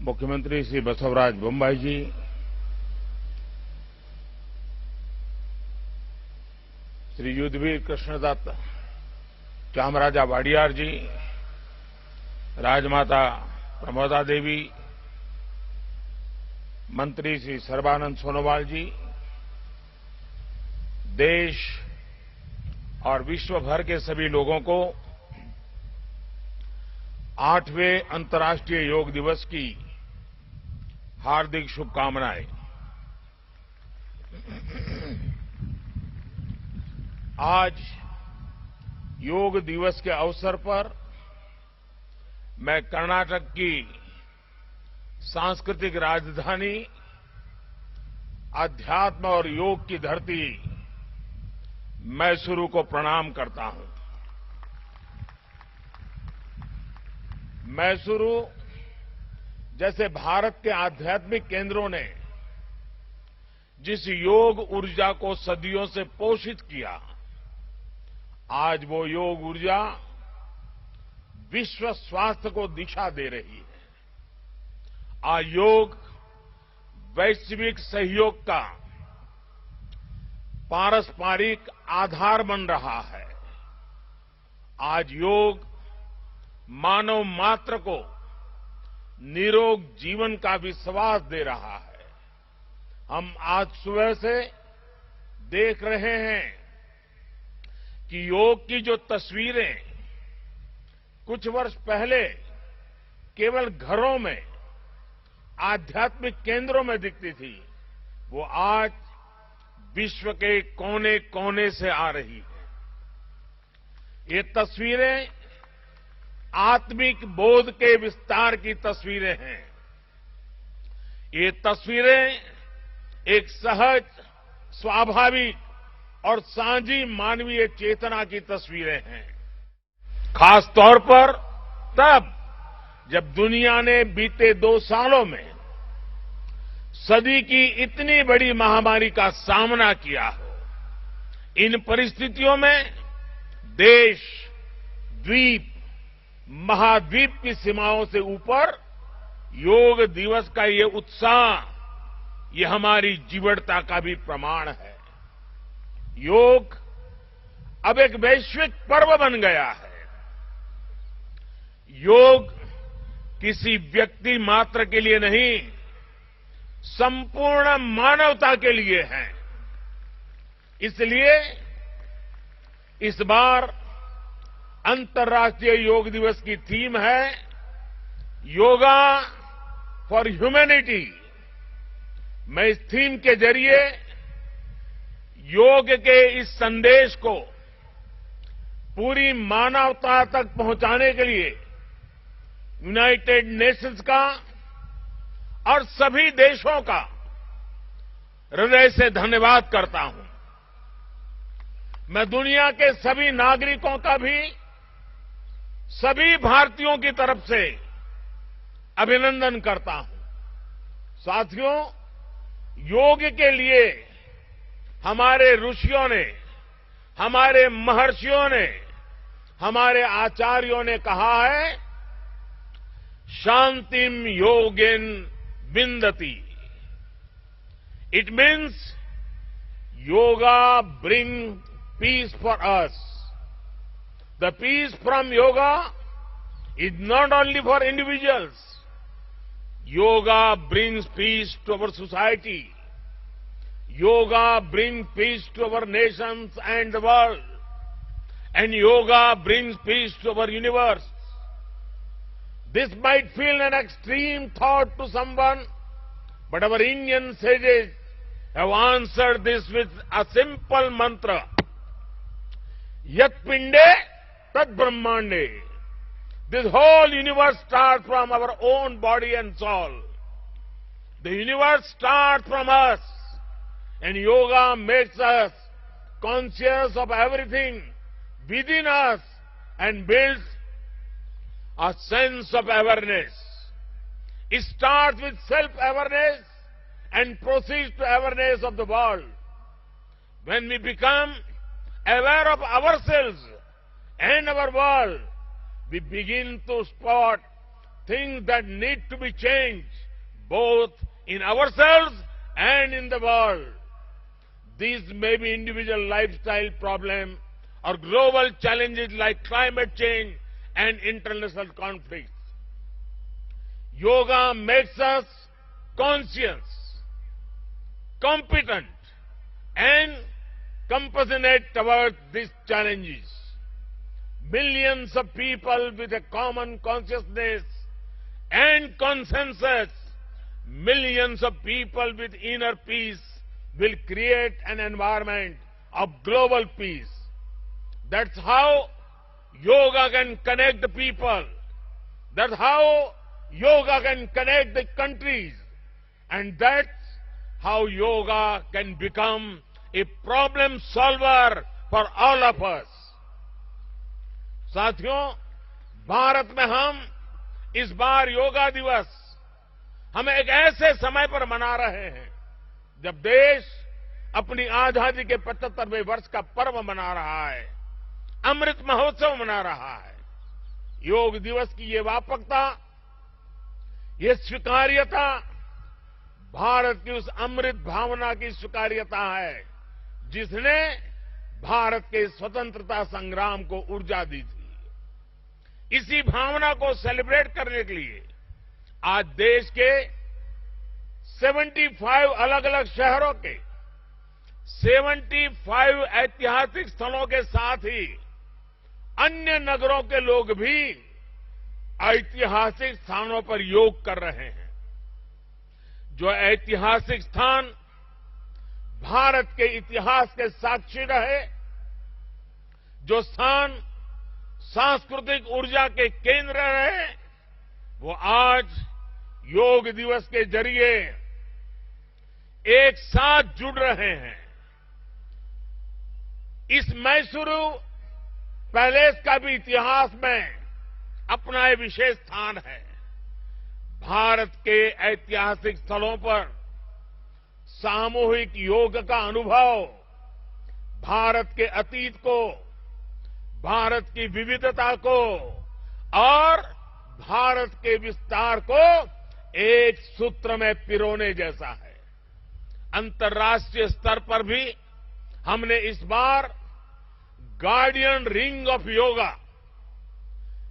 मुख्यमंत्री श्री बसवराज बोम्मई जी, श्री युद्धवीर कृष्णदत्त चामराजा वाडियार जी, राजमाता प्रमोदा देवी, मंत्री श्री सर्बानंद सोनोवाल जी, देश और विश्व भर के सभी लोगों को 8वें अंतर्राष्ट्रीय योग दिवस की हार्दिक शुभकामनाएं। आज योग दिवस के अवसर पर मैं कर्नाटक की सांस्कृतिक राजधानी, अध्यात्म और योग की धरती मैसूरू को प्रणाम करता हूं। मैसूरू जैसे भारत के आध्यात्मिक केंद्रों ने जिस योग ऊर्जा को सदियों से पोषित किया, आज वो योग ऊर्जा विश्व स्वास्थ्य को दिशा दे रही है। आज योग वैश्विक सहयोग का पारस्परिक आधार बन रहा है। आज योग मानव मात्र को निरोग जीवन का विश्वास दे रहा है। हम आज सुबह से देख रहे हैं कि योग की जो तस्वीरें कुछ वर्ष पहले केवल घरों में, आध्यात्मिक केंद्रों में दिखती थी, वो आज विश्व के कोने कोने से आ रही है। ये तस्वीरें आत्मिक बोध के विस्तार की तस्वीरें हैं। ये तस्वीरें एक सहज, स्वाभाविक और साझी मानवीय चेतना की तस्वीरें हैं। खास तौर पर तब जब दुनिया ने बीते 2 सालों में सदी की इतनी बड़ी महामारी का सामना किया हो। इन परिस्थितियों में देश, द्वीप, महाद्वीप की सीमाओं से ऊपर योग दिवस का ये उत्साह, ये हमारी जीवटता का भी प्रमाण है। योग अब एक वैश्विक पर्व बन गया है। योग किसी व्यक्ति मात्र के लिए नहीं, संपूर्ण मानवता के लिए है। इसलिए इस बार अंतर्राष्ट्रीय योग दिवस की थीम है योगा फॉर ह्यूमैनिटी। मैं इस थीम के जरिए योग के इस संदेश को पूरी मानवता तक पहुंचाने के लिए यूनाइटेड नेशंस का और सभी देशों का हृदय से धन्यवाद करता हूं। मैं दुनिया के सभी नागरिकों का भी सभी भारतीयों की तरफ से अभिनंदन करता हूं। साथियों, योग के लिए हमारे ऋषियों ने, हमारे महर्षियों ने, हमारे आचार्यों ने कहा है, शांतिम योगेन विंदति। It means yoga brings peace for us. The peace from yoga is not only for individuals. Yoga brings peace to our society. Yoga brings peace to our nations and the world. And yoga brings peace to our universe. This might feel an extreme thought to someone, but our Indian sages have answered this with a simple mantra. Yat pinde tad brahmande. This whole universe starts from our own body and soul. The universe starts from us, and yoga makes us conscious of everything within us and builds a sense of awareness. It starts with self-awareness and proceeds to awareness of the world. When we become aware of ourselves and our world, we begin to spot things that need to be changed both in ourselves and in the world. These may be individual lifestyle problems or global challenges like climate change and international conflicts. Yoga makes us conscious, competent, and compassionate towards these challenges. Millions of people with a common consciousness and consensus, millions of people with inner peace will create an environment of global peace. That's how yoga can connect the people. That's how yoga can connect the countries. And that's how yoga can become a problem solver for all of us. साथियों, भारत में हम इस बार योगा दिवस हम एक ऐसे समय पर मना रहे हैं जब देश अपनी आजादी के 75वें वर्ष का पर्व मना रहा है, अमृत महोत्सव मना रहा है। योग दिवस की ये व्यापकता, ये स्वीकार्यता भारत की उस अमृत भावना की स्वीकार्यता है जिसने भारत के स्वतंत्रता संग्राम को ऊर्जा दी थी। इसी भावना को सेलिब्रेट करने के लिए आज देश के 75 अलग अलग शहरों के 75 ऐतिहासिक स्थलों के साथ ही अन्य नगरों के लोग भी ऐतिहासिक स्थानों पर योग कर रहे हैं। जो ऐतिहासिक स्थान भारत के इतिहास के साक्षी रहे, जो स्थान सांस्कृतिक ऊर्जा के केंद्र रहे, वो आज योग दिवस के जरिए एक साथ जुड़ रहे हैं। इस मैसूरू पैलेस का भी इतिहास में अपना एक विशेष स्थान है। भारत के ऐतिहासिक स्थलों पर सामूहिक योग का अनुभव भारत के अतीत को, भारत की विविधता को और भारत के विस्तार को एक सूत्र में पिरोने जैसा है। अंतर्राष्ट्रीय स्तर पर भी हमने इस बार गार्डियन रिंग ऑफ योगा,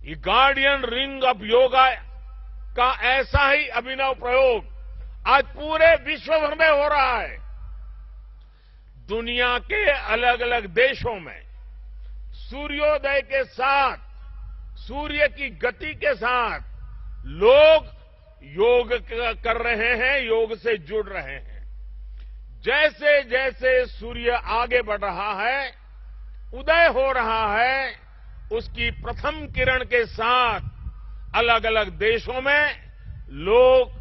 ये गार्डियन रिंग ऑफ योगा का ऐसा ही अभिनव प्रयोग आज पूरे विश्व भर में हो रहा है। दुनिया के अलग अलग देशों में सूर्योदय के साथ, सूर्य की गति के साथ लोग योग कर रहे हैं, योग से जुड़ रहे हैं। जैसे जैसे सूर्य आगे बढ़ रहा है, उदय हो रहा है, उसकी प्रथम किरण के साथ अलग अलग देशों में लोग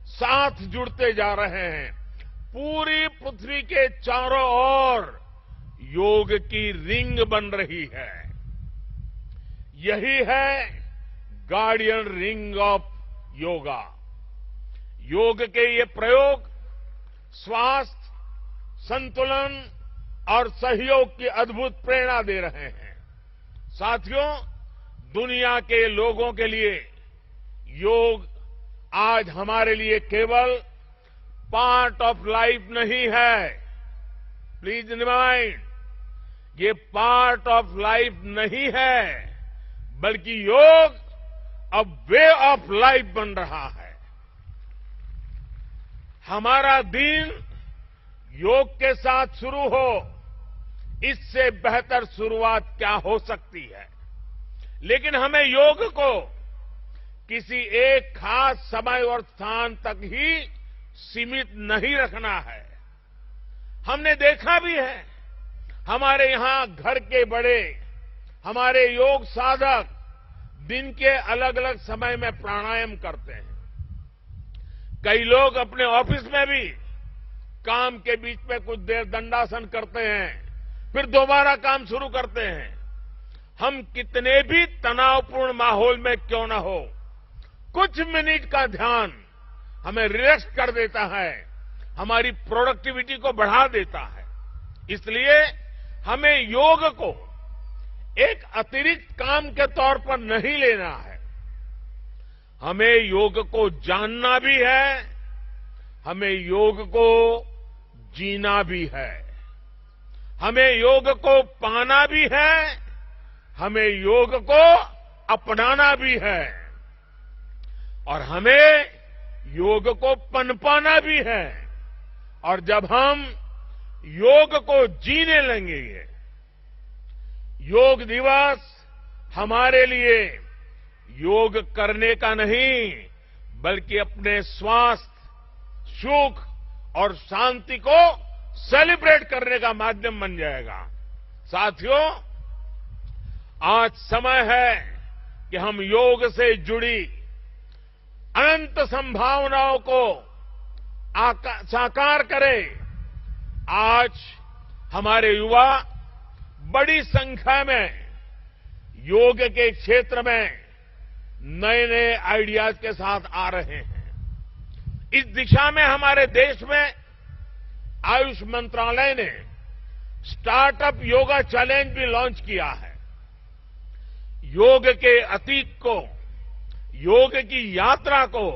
साथ जुड़ते जा रहे हैं। पूरी पृथ्वी के चारों ओर योग की रिंग बन रही है। यही है गार्डियन रिंग ऑफ योगा। योग के ये प्रयोग स्वास्थ्य, संतुलन और सहयोग की अद्भुत प्रेरणा दे रहे हैं। साथियों, दुनिया के लोगों के लिए योग आज हमारे लिए केवल पार्ट ऑफ लाइफ नहीं है। प्लीज रिमाइंड, ये पार्ट ऑफ लाइफ नहीं है, बल्कि योग अब वे ऑफ लाइफ बन रहा है। हमारा दिन योग के साथ शुरू हो, इससे बेहतर शुरुआत क्या हो सकती है। लेकिन हमें योग को किसी एक खास समय और स्थान तक ही सीमित नहीं रखना है। हमने देखा भी है, हमारे यहां घर के बड़े, हमारे योग साधक दिन के अलग अलग समय में प्राणायाम करते हैं। कई लोग अपने ऑफिस में भी काम के बीच में कुछ देर दंडासन करते हैं, फिर दोबारा काम शुरू करते हैं। हम कितने भी तनावपूर्ण माहौल में क्यों न हो, कुछ मिनट का ध्यान हमें रिलैक्स कर देता है, हमारी प्रोडक्टिविटी को बढ़ा देता है। इसलिए हमें योग को एक अतिरिक्त काम के तौर पर नहीं लेना है। हमें योग को जानना भी है हमें योग को जीना भी है, हमें योग को पाना भी है, हमें योग को अपनाना भी है और हमें योग को पनपाना भी है। और जब हम योग को जीने लगेंगे, योग दिवस हमारे लिए योग करने का नहीं बल्कि अपने स्वास्थ्य, सुख और शांति को सेलिब्रेट करने का माध्यम बन जाएगा। साथियों, आज समय है कि हम योग से जुड़ी अनंत संभावनाओं को साकार करें। आज हमारे युवा बड़ी संख्या में योग के क्षेत्र में नए नए आइडियाज के साथ आ रहे हैं। इस दिशा में हमारे देश में आयुष मंत्रालय ने स्टार्टअप योगा चैलेंज भी लॉन्च किया है। योग के अतीत को, योग की यात्रा को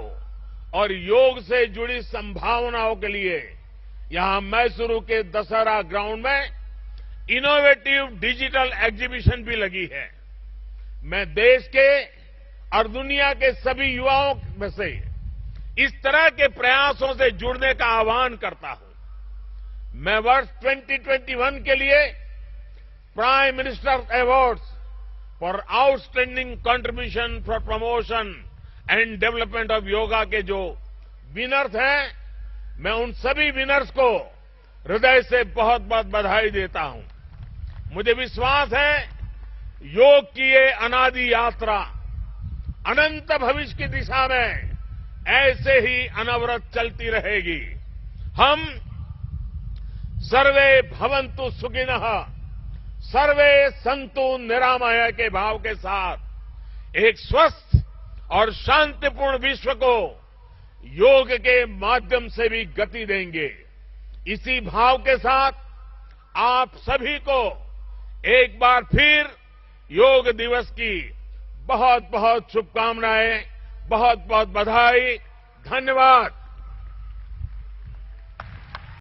और योग से जुड़ी संभावनाओं के लिए यहां मैसूरू के दशहरा ग्राउंड में इनोवेटिव डिजिटल एग्जीबिशन भी लगी है। मैं देश के और दुनिया के सभी युवाओं में से इस तरह के प्रयासों से जुड़ने का आह्वान करता हूं। मैं वर्ष 2021 के लिए prime minister awards for outstanding contribution for promotion and development of yoga के जो विनर्स हैं, मैं उन सभी विनर्स को हृदय से बहुत बहुत बधाई देता हूं। मुझे विश्वास है योग की ये अनादि यात्रा अनंत भविष्य की दिशा में ऐसे ही अनवरत चलती रहेगी। हम सर्वे भवन्तु सुखिनः, सर्वे सन्तु निरामय के भाव के साथ एक स्वस्थ और शांतिपूर्ण विश्व को योग के माध्यम से भी गति देंगे। इसी भाव के साथ आप सभी को एक बार फिर योग दिवस की बहुत बहुत शुभकामनाएं, बहुत बहुत बधाई, धन्यवाद।